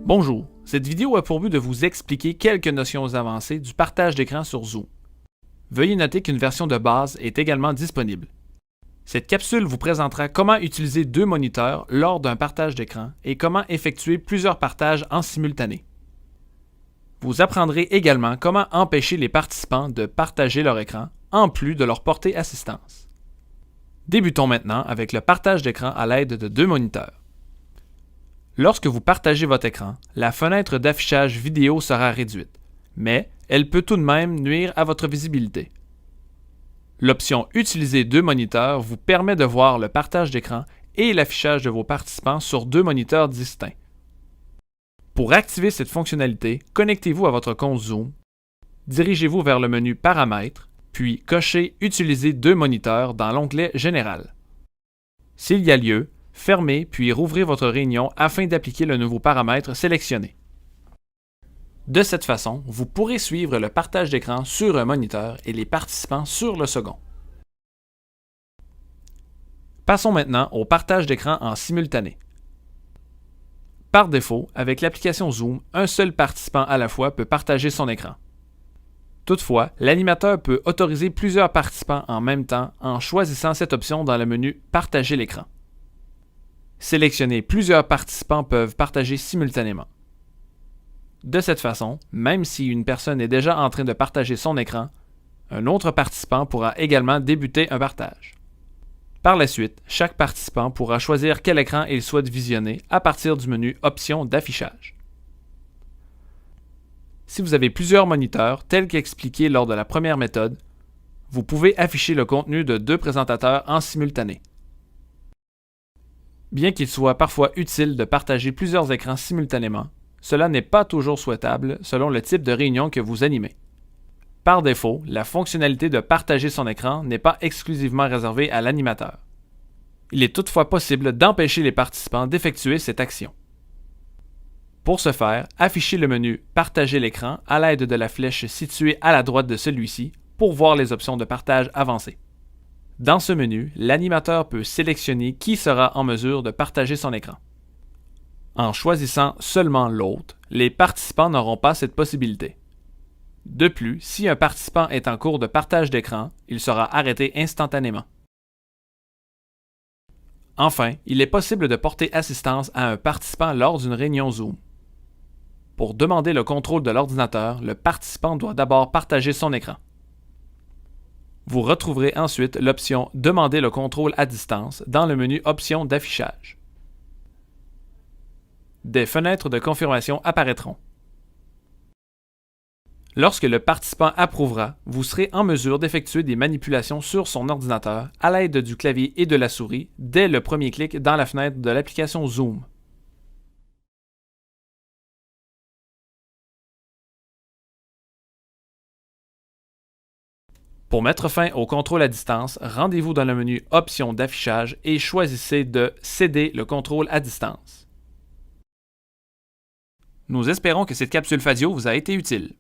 Bonjour, cette vidéo a pour but de vous expliquer quelques notions avancées du partage d'écran sur Zoom. Veuillez noter qu'une version de base est également disponible. Cette capsule vous présentera comment utiliser deux moniteurs lors d'un partage d'écran et comment effectuer plusieurs partages en simultané. Vous apprendrez également comment empêcher les participants de partager leur écran en plus de leur porter assistance. Débutons maintenant avec le partage d'écran à l'aide de deux moniteurs. Lorsque vous partagez votre écran, la fenêtre d'affichage vidéo sera réduite, mais elle peut tout de même nuire à votre visibilité. L'option « Utiliser deux moniteurs » vous permet de voir le partage d'écran et l'affichage de vos participants sur deux moniteurs distincts. Pour activer cette fonctionnalité, connectez-vous à votre compte Zoom, dirigez-vous vers le menu « Paramètres », puis cochez « Utiliser deux moniteurs » dans l'onglet « Général ». S'il y a lieu, fermez puis rouvrez votre réunion afin d'appliquer le nouveau paramètre sélectionné. De cette façon, vous pourrez suivre le partage d'écran sur un moniteur et les participants sur le second. Passons maintenant au partage d'écran en simultané. Par défaut, avec l'application Zoom, un seul participant à la fois peut partager son écran. Toutefois, l'animateur peut autoriser plusieurs participants en même temps en choisissant cette option dans le menu « Partager l'écran ». Sélectionner plusieurs participants peuvent partager simultanément. De cette façon, même si une personne est déjà en train de partager son écran, un autre participant pourra également débuter un partage. Par la suite, chaque participant pourra choisir quel écran il souhaite visionner à partir du menu Options d'affichage. Si vous avez plusieurs moniteurs, tels qu'expliqué lors de la première méthode, vous pouvez afficher le contenu de deux présentateurs en simultané. Bien qu'il soit parfois utile de partager plusieurs écrans simultanément, cela n'est pas toujours souhaitable selon le type de réunion que vous animez. Par défaut, la fonctionnalité de partager son écran n'est pas exclusivement réservée à l'animateur. Il est toutefois possible d'empêcher les participants d'effectuer cette action. Pour ce faire, affichez le menu « Partager l'écran » à l'aide de la flèche située à la droite de celui-ci pour voir les options de partage avancées. Dans ce menu, l'animateur peut sélectionner qui sera en mesure de partager son écran. En choisissant seulement l'hôte, les participants n'auront pas cette possibilité. De plus, si un participant est en cours de partage d'écran, il sera arrêté instantanément. Enfin, il est possible de porter assistance à un participant lors d'une réunion Zoom. Pour demander le contrôle de l'ordinateur, le participant doit d'abord partager son écran. Vous retrouverez ensuite l'option « Demander le contrôle à distance » dans le menu « Options d'affichage ». Des fenêtres de confirmation apparaîtront. Lorsque le participant approuvera, vous serez en mesure d'effectuer des manipulations sur son ordinateur à l'aide du clavier et de la souris dès le premier clic dans la fenêtre de l'application Zoom. Pour mettre fin au contrôle à distance, rendez-vous dans le menu « Options d'affichage » et choisissez de « Céder le contrôle à distance ». Nous espérons que cette capsule Fadio vous a été utile.